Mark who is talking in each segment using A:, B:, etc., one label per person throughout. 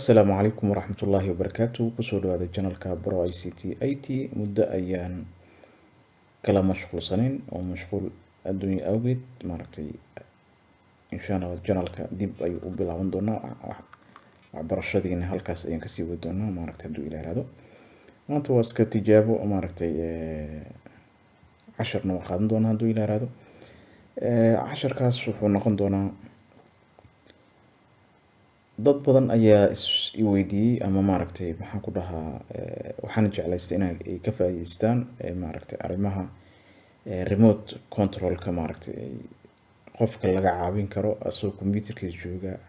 A: Assalaamu calaykum waraxmatullaahi wabarakaatuh. Kusoo dhawaada channelka Baro ICT IT. Muddo ayaan kala mashquulsanayn oo mashquul adduunyo awgeed insha Allah channelka dib ayuu u bilaaban doonaa. Waxbarashadiina halkaas ayaan kasii wadi doonaa hadduu Ilaahay yiraahdo. Maanta waa iska tijaabo casharna waa qaadan doonaa hadduu Ilaahay yiraahdo. Casharkaas wuxuu noqon doonaa dad badan ayaa i weydiiyey ama maxaan ku dhahaa waxaan jeclaystay inay ka faa'iideystaan arrimaha remote controlka qofka laga caawin karo asagoo computerkiisa jooga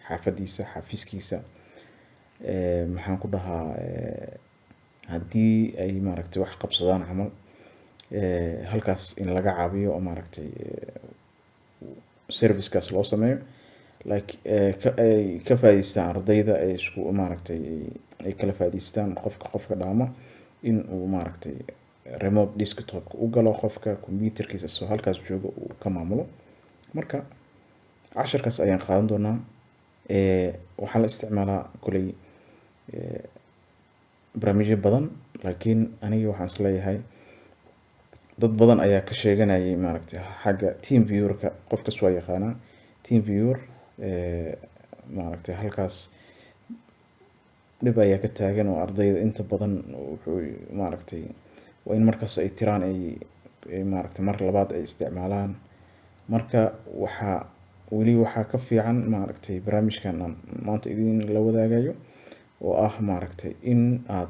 A: xaafadiisa xafiiskiisa maxaan ku dhahaa haddii ay wax qabsadaan camal halkaas in laga caawiyo servicekaas loo sameeyo like ay ka faa'iideystaan ardayda ay isku ay kala faa'iideystaan qofka dhaama in uu remote desktop u galo qofka computerkiisa soo halkaas jooga uu ka maamulo. Marka casharkaas ayaan qaadan doonaa. Waxaa la isticmaalaa kulay barnaamijyo badan, laakiin aniga waxaan isleeyahay dad badan ayaa ka sheeganayay xagga TeamViewer-ka. qofkas waa yaqaanaa TeamViewer. Halkaas dhib ayaa ka taagan oo ardayda inta badan wuxuu waa in markaas ay tiraan ay mar labaad ay isticmaalaan. Marka waxaa ka fiican barnaamijkan aan maanta idin la wadaagayo oo ah in aad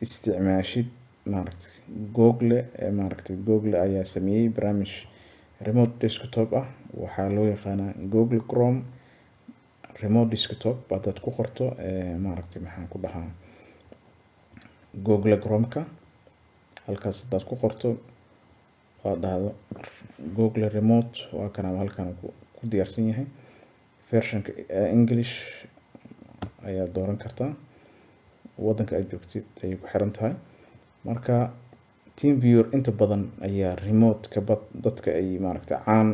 A: isticmaashid Google ayaa sameeyay barnaamij remote desktop ah. Waxaa loo yaqaanaa Google Chrome remote desktop. Hadaad ku qorto maxaan ku dhahaa Google Chrome-ka halkaas hadaad ku qorto aad dhahdo Google remote waa kana halkan ku diyaarsan yahay versionka English ayaa dooran kartaa wadanka aad joogtid ay ku xiran tahay. Marka TeamViewer inta badan ayaa remote-ka dadka ay caan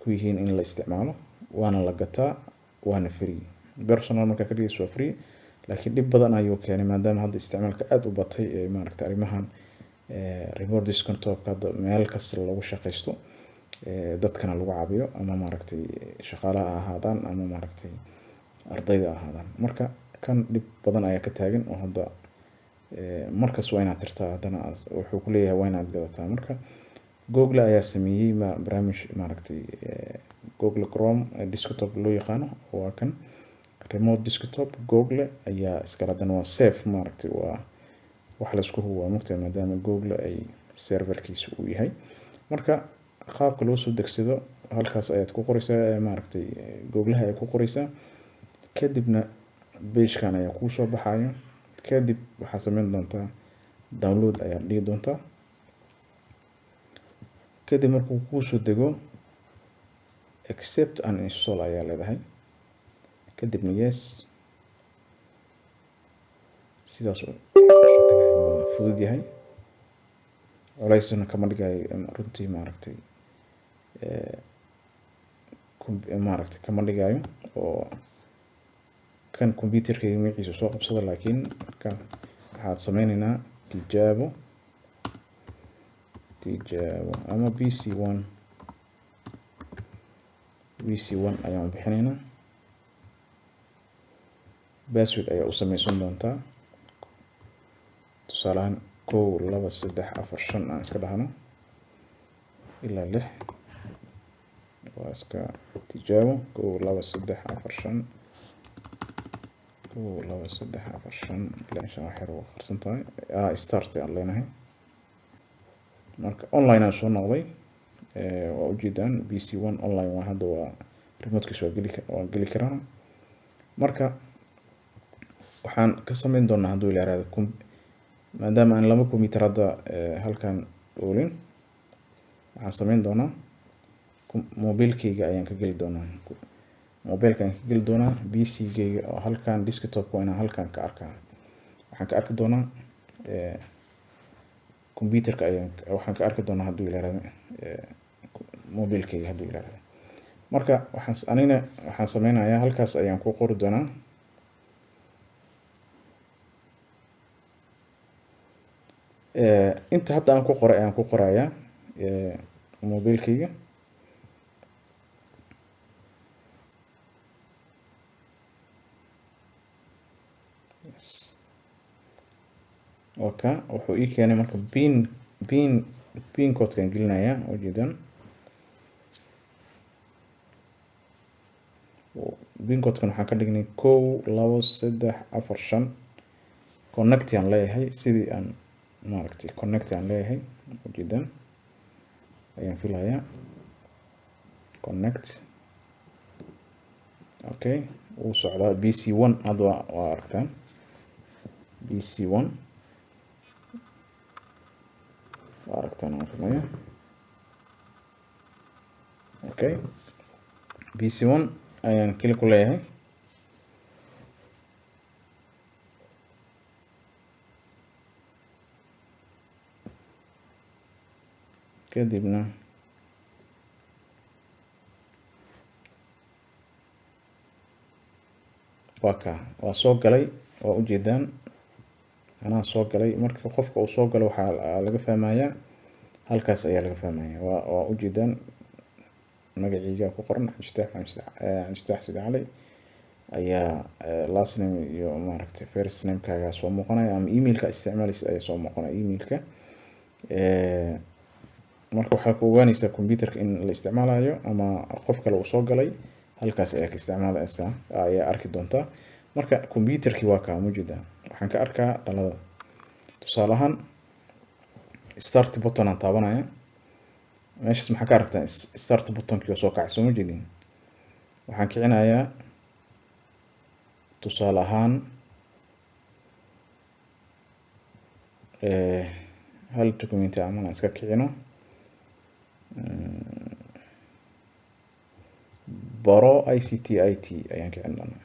A: ku yihiin in la isticmaalo, waana la gataa, waana free. Personal marka ka dhigayso waa free, laakiin dhib badan ayuu keenay maadaama hadda isticmaalka aad u batay arrimahan remote desktop hadda meel kasta lagu shaqeysto dadkana lagu caawiyo ama shaqaalaha ahaadaan ama ardayda ahaadaan. Marka kan dhib badan ayaa ka taagan oo hadda markaas waa inaad tirtaa haddana wuxuu ku leeyahay waa inaad gadataa. Marka Google ayaa sameeyay barnaamij Google Chrome desktop loo yaqaano. Waa kan remote desktop. Google ayaa iskala dan waa safe waa wax la isku hubo maadaama Google ay serverkiisa uu yahay. Marka qaabka loo soo degsado halkaas ayaad ku qoraysaa Google ayaa ku qoraysaa, kadibna page-kan ayaa ku soo baxaya. Kadib waxaa sameyn doontaa download ayaa dhigi doontaa. Kadib markuu ku soo dego accept and install ayaa leedahay. Kadibna yes, sidaas fudud yahay. Culaysna kama dhigayo runtii kama dhigayo oo kan computerkayga magaciisa soo qabsada. Laakiin kan waxaad sameynaynaa tijaabo ama PC1 ayaan bixinaynaa. Password ayaa u sameysan doontaa. Tusaalahan 1 2 3 4 5 aan iska dhahno ilaa 6 waa iska tijaabo 1 2 3 4 5 1 2 3 4 5 ilaa insha Allah xero qarsan tahay start aan leenahay. Marka online aan soo noqday waa ujeedaan PC1 online waa hadda waa remote-kiisa waa geli karaa. Marka waxaan ka sameyn doonaa hadduu Ilaahay yiraahdo maadaama aan laba computer hadda halkan oolin, waxaan sameyn doonaa mobilkayga ayaan ka geli doonaa. Mobilka ayaan ka geli doonaa PC-gayga oo halkan desktop waa inaan halkan ka arkaa. Waxaan ka arki doonaa computerka waxaan ka arki doonaa hadduu Ilaahay mobilkayga hadduu Ilaahay. Marka waxaan sameynayaa halkaas ayaan ku qori doonaa inta hadda aan ku qoray ayaan ku qorayaa mobilkayga. okay, wuxuu ii keenay marka pin code-kan gelinayaa ujeedaan. pin code-kan waxaan ka dhignay 1 2 3 4 5 connect aan leeyahay, sidii aan maaragtay connect aan leeyahay ujeedaan ayaan filayaa. connect okay, wuu socdaa PC1 hadda waa aragtaan PC1 waa aragtaan aan filayaa. okay, PC1 ayaan klik ku leeyahay. kadibna waa soo galay, waa ujeedaan anaa soo galay. marka qofka uu soo galo waxaa laga fahmayaa halkaas ayaa laga fahmaya. waa ujeedaan magaciiga ku qoran Cabdifataax Sidi Cali ayaa last name iyo maaragtay first name kaaga soo muuqanaya, ama emailka isticmaalaysa ayaa soo muuqanaya emailka. marka waxaa ku ogaanaysaa computerka in la isticmaalayo ama qof kale uu soo galay, halkaas ayaa ka isticmaalaysaa ayaa arki doontaa. marka computerkii waa kaa muujida, waxaan ka arkaa dhalada. tusaale ahaan start button aan taabanaya, meeshaas maxaa ka aragtaa start buttonkii oo soo kacay, soo ma jeedin. waxaan kicinayaa tusaale ahaan hal document camal aan iska kicino, baro ICT IT ayaan kicin doonaa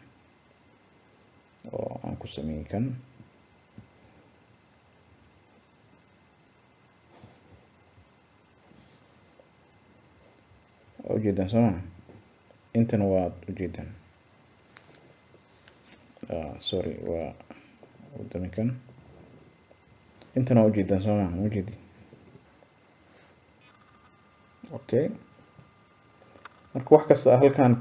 A: oo aan ku sameeyay kan. ujeedaan soo ma, intana waa ujeedaan. sorry, waa wadanikan. intana waa ujeedaan soo ma, ujeedi. okay, marka wax kasta halkaan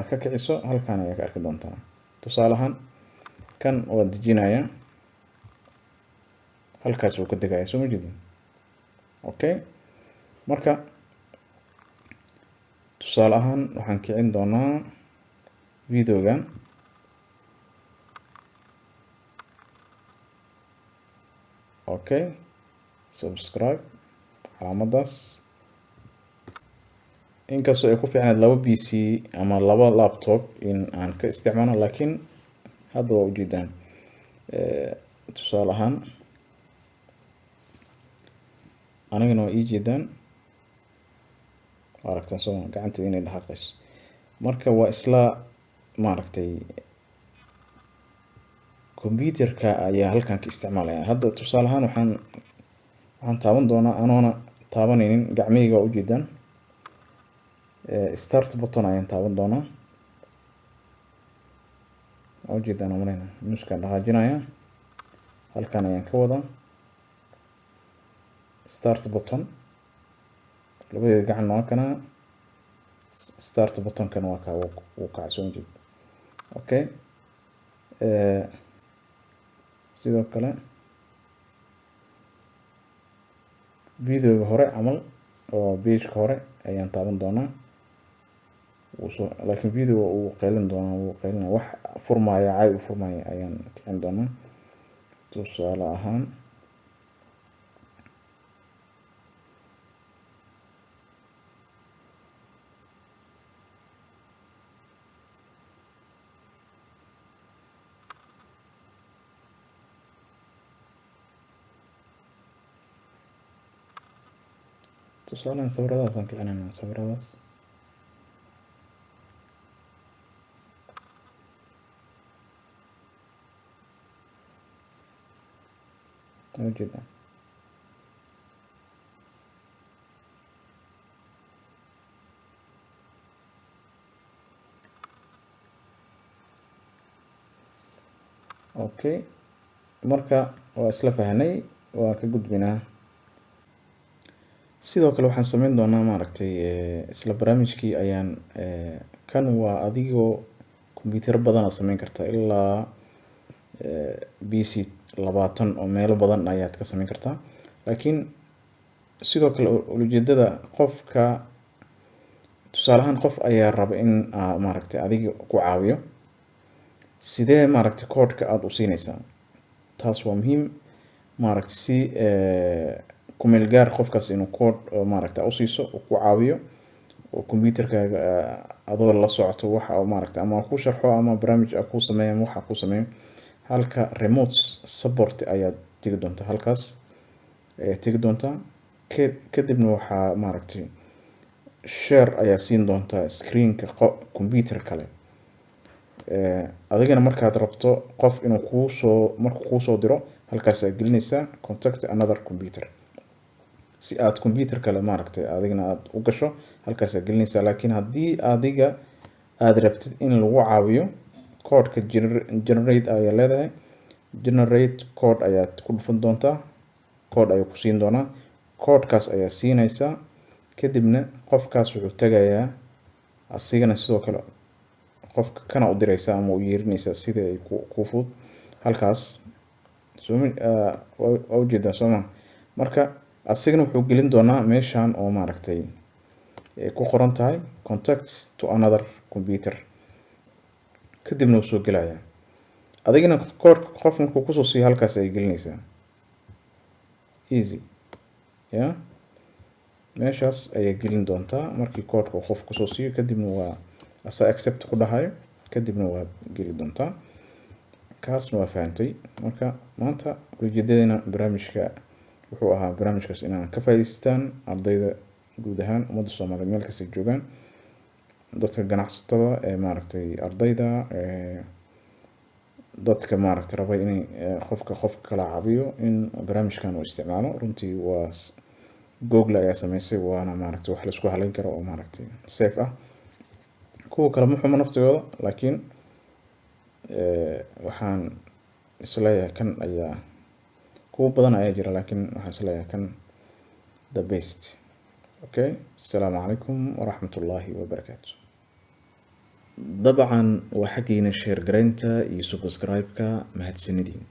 A: ka kiciso halkaan ayaa ka arki doontaa. tusaale ahaan kan waa dejinayaa, halkaas uu ka degaya, soo ma jeedin. okay, marka tusaale ahaan waxaan kicin doonaa videogan. okay, subscribe calaamadaas. inkastoo ay ku fiicnayd 2 PC ama 2 laptop in aan ka isticmaalo, laakiin hadda waa ujeedaan. tusaale ahaan anigana waa ii jeedaan, waa aragtaan soo gacantayda inay dhaqaaqayso. marka waa isla maaragtay computerka ayaa halkaan ka isticmaalaya. hadda tusaale ahaan waxaan taaban doonaa anoona taabanaynin, gacmahayga waa ujeedaan. start button ayaan taaban doonaa, waa ujeedaan umaleyna. muskaan dhaqaajinaya, halkaan ayaan ka wadaa start button, labadeeda gacan waa kana. start button-kan waa kaa wuu kacay, soo jeed. okay, sidoo kale videoga hore camal oo page-ka hore ayaan taaban doonaa. laakiin video uu qeylin doonaa, wuu qeylina wax furmaya, caadi u furmaya ayaan kicin doonaa. tusaale ahaan sawiradaas aan kicinayna, sawiradaas. ujeedaan. okay, marka waa isla fahnay waa ka gudbinaa. sidoo kale waxaan sameyn doonaa maaragtay isla barnaamijkii ayaan kan waa adigoo computer badan aad sameyn kartaa ilaa PC 20 oo meelo badan ayaad ka sameyn kartaa. laakiin sidoo kale ujeedada qofka tusaale ahaan qof ayaa raba in maaragtay adiga ku caawiyo, sidee maaragtay code-ka aad u siinaysaa. taas waa muhiim maaragtay si ku meel gaar qofkaas inuu code maaragtay u siiso oo ku caawiyo oo computerkaaga adoo la socoto waxa uu maaragtay ama ku sharxo ama barnaamij ku sameeyo ama waxa ku sameeyo. halka remote support ayaad tigi doontaa, halkaas tigi doontaa. kadibna waxaa maaragtay share ayaa siin doontaa screen-ka computer kale. adigana markaad rabto qof inuu markuu kuu soo diro, halkaas aad gelinaysaa contact another computer si aad computer kale maaragtay adigana aad u gasho, halkaas aad gelinaysaa. laakiin haddii adiga aad rabtid in lagu caawiyo, code-ka generate ayaa leedahay, generate code ayaad ku dhufan doontaa, code ayuu ku siin doonaa, code-kaas ayaa siinaysaa. kadibna qofkaas wuxuu tagayaa asigana sidoo kale qofka kana u diraysaa ama u yeerinaysaa sida ay ku fudud. halkaas waa ujeedaa sooma. marka asigana wuxuu gelin doonaa meeshan oo maaragtay ku qoran tahay contact to another computer, kadibna wuu soo gelayaa. adigana qof markuu kusoo siiyo, halkaas ay gelinaysaa easy ya. meeshaas ayay gelin doontaa markii code-ka qof kusoo siiyo, kadibna waa asa accept ku dhahayo, kadibna waad geli doontaa. kaasna waa fahantay. marka maanta ujeedadana barnaamijka wuxuu ahaa barnaamijkaas inaan ka faa'iidaystaan ardayda guud ahaan ummadda Soomaaliyeed meel kasta joogaan, dadka ganacsatada maaragtay ardayda dadka maaragtay raba inay qofka kala caawiyo in barnaamijkan uu isticmaalo. runtii waa Google ayaa sameysay, waana maaragtay wax la isku halayn karo oo maaragtay safe ah. kuwa kale ma xumo naftigooda, laakiin waxaan isleeyahay kan ayaa kuwa badan ayaa jira, laakiin waxaan isleeyahay kan the best. okay, assalaamu calaykum waraxmatullaahi wabarakaatu. dabcan waa xaggiina share garaynta iyo subscribe-ka mahadsanidin.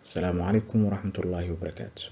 A: assalaamu calaykum waraxmatullaahi wabarakaatu.